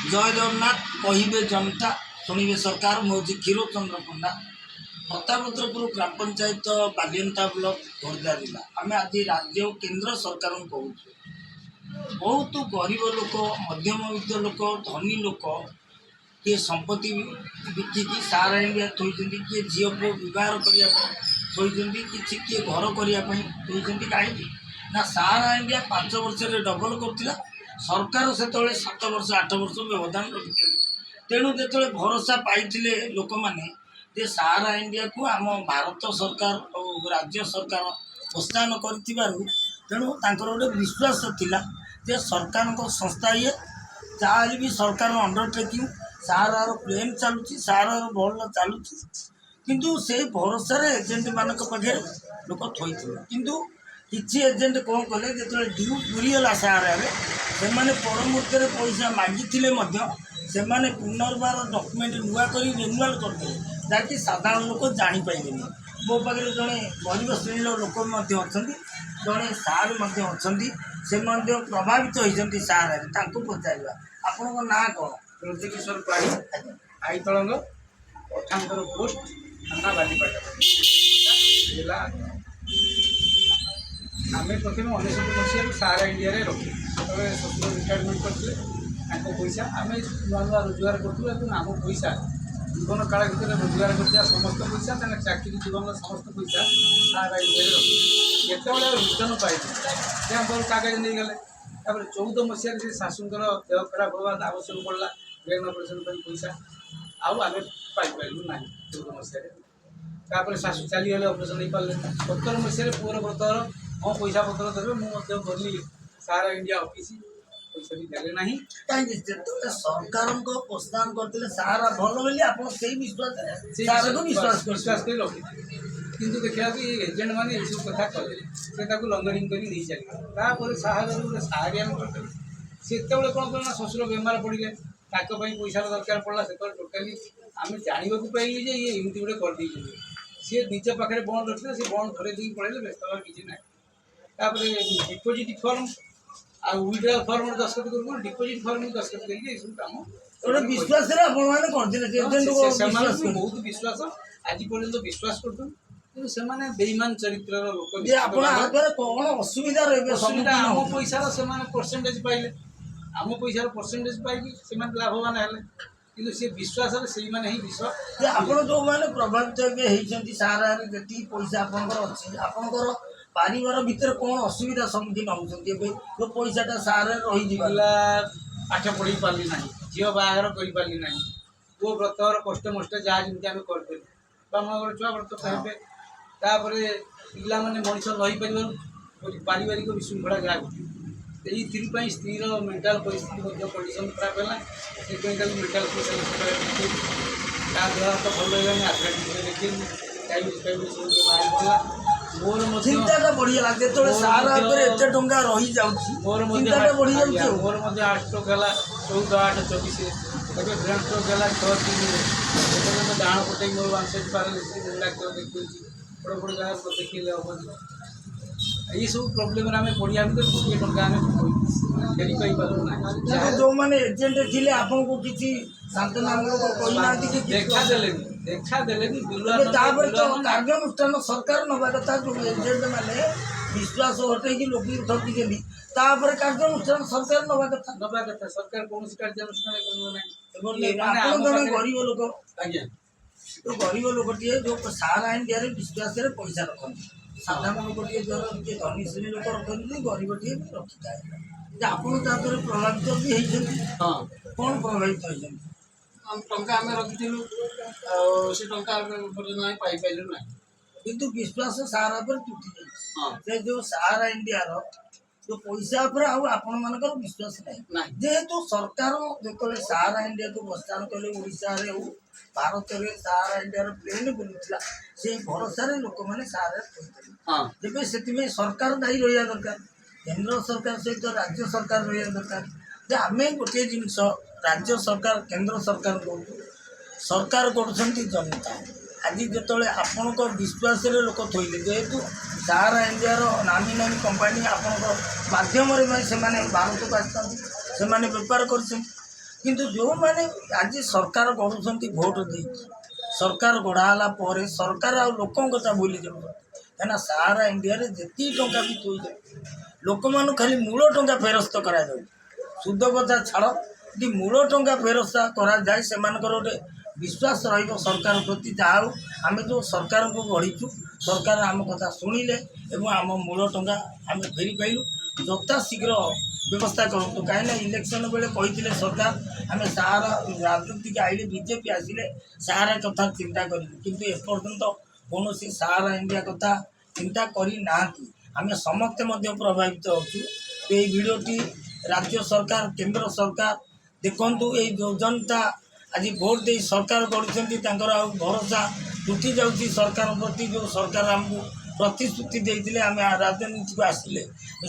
जय जगन्नाथ कहे जनता शुणे सरकार मुझे क्षीरचंद्र पंडा प्रतापपुर ग्राम पंचायत बालियंता ब्लॉक खोर्धा जिला आम आज राज्य और केन्द्र सरकार कहूँ बहुत गरीब लोक मध्यमवित्त लोक धनी लोक किए संपत्ति बिकिकी सारा इंडिया थोड़ी किए झील को बहार करने किसी किए घर करने कहीं ना सारा इंडिया 5 वर्ष डबल कर सरकार से 7 वर्ष 8 वर्ष व्यवधान रखी तेणु जो भरोसा पाई लोक मैंने जे सारा इंडिया को आम भारत सरकार और राज्य सरकार प्रोत्साहन करूँ गोटे विश्वास थिला जे सरकार संस्था ये जहाँ भी सरकार अंडरटेकिंग सारार प्लेन चलुची सारार भल चलुची किंतु से भरोसा एजेंट मान पाखे लोक थोई किंतु किसी एजेंट कौन कले जो ड्यू पूरीगला सारे से पर मुहूर्त पैसा मागिले से पुनर्बार डॉक्यूमेंट नुआ कर रिन्यूअल करदे जहाँकि साधारण लोक जापारे मो पाखे जड़े गरीब श्रेणी लोक जड़े सार से प्रभावित होती सारे पचार आपण ना कौन तुलसीकिशोर पाढ़ी आईतलंग पठानतर पोस्ट थाना बालीपाटा जिला आम प्रथम 19 मसीह सारा इंडिया रखी जो ससुर रिटायरमेंट करते पैसा आम नुआ नुआ रोजगार करूँ आम पैसा जीवन काल भर रोजगार कर समस्त पैसा चाकरी जीवन समस्त पैसा सारा इंडिया रखी जिते रिटर्न पाइल से आम कागज नहीं गले 14 मसीह से शाशुर देह खराब होगा आवश्यक पड़ा ब्रेन ऑपरेशन पैसा आउ आगे पाइलु ना 14 मसीह शाशु चलीगले ऑपरेशन नहीं पारे 17 मसीह पुअर ब्रतर हाँ पैसा पत्र देवे मुझे गली सारा इंडिया ऑफिस पैसा भी देले ना कहीं सरकार को प्रोत्साहन करते सारा भल बोली आप विश्वास विश्वास कर रखी किंतु देखा कि एजेंट मैंने ये सब कथा कले से लंगरिंग कर नहीं चलिए साहब सारे से कौन करें शशुर बेमार पड़े पैसा दरकार पड़ा से टोटाली आम जानवा पाइली जे ये एमती गोटे करदे सी निज पाखे बंद रखते सी बंद धरे दी पड़े व्यस्त हवा किसी ना डिपोजिट फर्म आ विड्रॉल फर्म दस्तखत कर डिपोजिट फर्म दस्तखत करके सब काम विश्वास बहुत विश्वास आज पर्यंत विश्वास कर से बेईमान चरित्र लोक कौन असुविधा असुविधा आम पैसार से परसेंटेज पाइले आम पैसार परसेंटेज पाइक से लाभवान है कि सी विश्वास से ही विश्वास आप जो मैंने प्रभावित सारा जी पैसा आपंकर पारिवार भितर कौन असुविधा सम्मुखीन होती जो पैसाटा सारे रही पाठ पढ़ी पार्ली ना झील बाहर कर पार्ली ना पुओ व्रतर कष्ट मष्ट जहाँ जमी आम करदे आम छुआ व्रत कहते पिला मैंने मनीष रहीपर पारिवारिक विशृंखला जहाँ ये स्त्रीर मेंटाल परिस्थिति कंडीशन खराब है से मेंटाल देह तो भल रहा आथलेटिक्स देखी डायबिटीज बाहर पड़ा मोर चिंता बढ़ीगला जो सारा एत टंका रही मोर बढ़ी मोर 8 स्ट्रोक है 14/8/24 ब्रेन स्ट्रोक है 6/3 डाण पटे मोर 1 साइड पैरालिसिस डाक्टर देखी बड़ बड़ जगह देखिले हम ये सब प्रोब्लेम आम पढ़िया भी गोटे टंका आम फेरी पाइपार जो मैंने एजेंट थे आपको किसी सांत्वनामूलक देखा देले कार्यानुष्ठान सरकार नवा कथा जो एजेंट मैंने विश्वास हटे कि लोक ठकी कार्यानुष्ठान सरकार नवा कथा सरकार कौन कार्यानुष्ठान जन गरीब लोक आज्ञा तो गरीब लोकटे जो सारा इंडिया विश्वास पैसा रखती साधारण लोकटे जर धनी श्रेणी लोक रखते गरीबटे भी रखी था आप प्रभावित भी होती हाँ कौन प्रभावित होती टंका आम रखिलु से टंका पाइलु ना किंतु विश्वास सारा पर टूटी हाँ जाए जो सारा इंडिया जो पैसा पर आपण मानकर विश्वास ना जेहेतु सरकार जो सारा इंडिया को प्रस्थान कले ओडिशा रे हो भारत में सारा इंडिया प्लेन बुलूला से भरोसा लोक मैंने सारे हाँ जब से सरकार दायी रहा दरकार केंद्र सरकार सहित राज्य सरकार रहा दरकार जे आम गोटे जिनस राज्य सरकार केंद्र सरकार को सरकार कर जनता आज जो आपण विश्वास लोक थोड़े जेहेतु सारा इंडिया नामी नामी कंपानी आपण मध्यम से भारत को आसते बेपार कर କିନ୍ତୁ ଯେଉଁମାନେ ଆଜି ସରକାର ଗଢ଼ୁଛନ୍ତି ଭୋଟ ଦେଇକି ସରକାର ଗଢ଼ା ହେଲା ପରେ ସରକାର ଆଉ ଲୋକଙ୍କ କଥା ଭୁଲି ଯାଉଛନ୍ତି। କାହିଁକିନା ସାରା ଇଣ୍ଡିଆରେ ଯେତିକି ଟଙ୍କା ବି ଥୋଇଯାଏ ଲୋକମାନଙ୍କୁ ଖାଲି ମୂଳ ଟଙ୍କା ଫେରସ୍ତ କରାଯାଉଛି। ସୁଧ କଥା ଛାଡ଼, ଯଦି ମୂଳ ଟଙ୍କା ଫେରସ୍ତ କରାଯାଏ ସେମାନଙ୍କର ଗୋଟେ ବିଶ୍ୱାସ ରହିବ ସରକାର ପ୍ରତି। ଯାହା ହଉ ଆମେ ଯେଉଁ ସରକାରଙ୍କୁ ଗଢ଼ିଛୁ, ସରକାର ଆମ କଥା ଶୁଣିଲେ ଏବଂ ଆମ ମୂଳ ଟଙ୍କା ଆମେ ଫେରି ପାଇଲୁ। ଯଥା ଶୀଘ୍ର ବ୍ୟବସ୍ଥା କରନ୍ତୁ। କାହିଁକିନା ଇଲେକ୍ସନ୍ ବେଳେ କହିଥିଲେ ସରକାର ଆମେ ସାରା ରାଜନୀତିକ ଆଇଲେ ବିଜେପି ଆସିଲେ ସାରା କଥା ଚିନ୍ତା କରିବୁ, କିନ୍ତୁ ଏପର୍ଯ୍ୟନ୍ତ କୌଣସି ସାରା ଇଣ୍ଡିଆ କଥା ଚିନ୍ତା କରିନାହାନ୍ତି। ଆମେ ସମସ୍ତେ ମଧ୍ୟ ପ୍ରଭାବିତ ହେଉଛୁ। এই ভিডিওটি রাজ্য সরকার কেন্দ্র সরকার দেখন্তু এই যোজনটা আজ ভোট দিয়ে সরকার গড়ুଛନ୍ତି তাଙ୍କର ଆଉ ଭରସା ଟୁଟି ଯାଉଛି ସରକାର ପ୍ରତି। ଯେଉଁ ସରକାର ଆମକୁ ପ୍ରତିଶ୍ରୁତି ଦେଇଥିଲେ ଆମେ ରାଜନୀତିକୁ ଆସିଲେ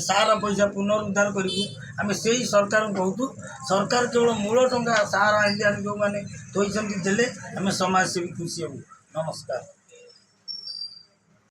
ସାରା ପଇସା ପୁନରୁଦ୍ଧାର କରିବୁ, ଆମେ ସେଇ ସରକାରଙ୍କୁ କହୁଛୁ ସରକାର କେବଳ ମୂଳ ଟଙ୍କା ସାରା ଇଣ୍ଡିଆରେ ଯେଉଁମାନେ ଥୋଇଛନ୍ତି ଦେଲେ ଆମେ ସମାଜସେବୀ ଖୁସି ହେବୁ। ନମସ୍କାର।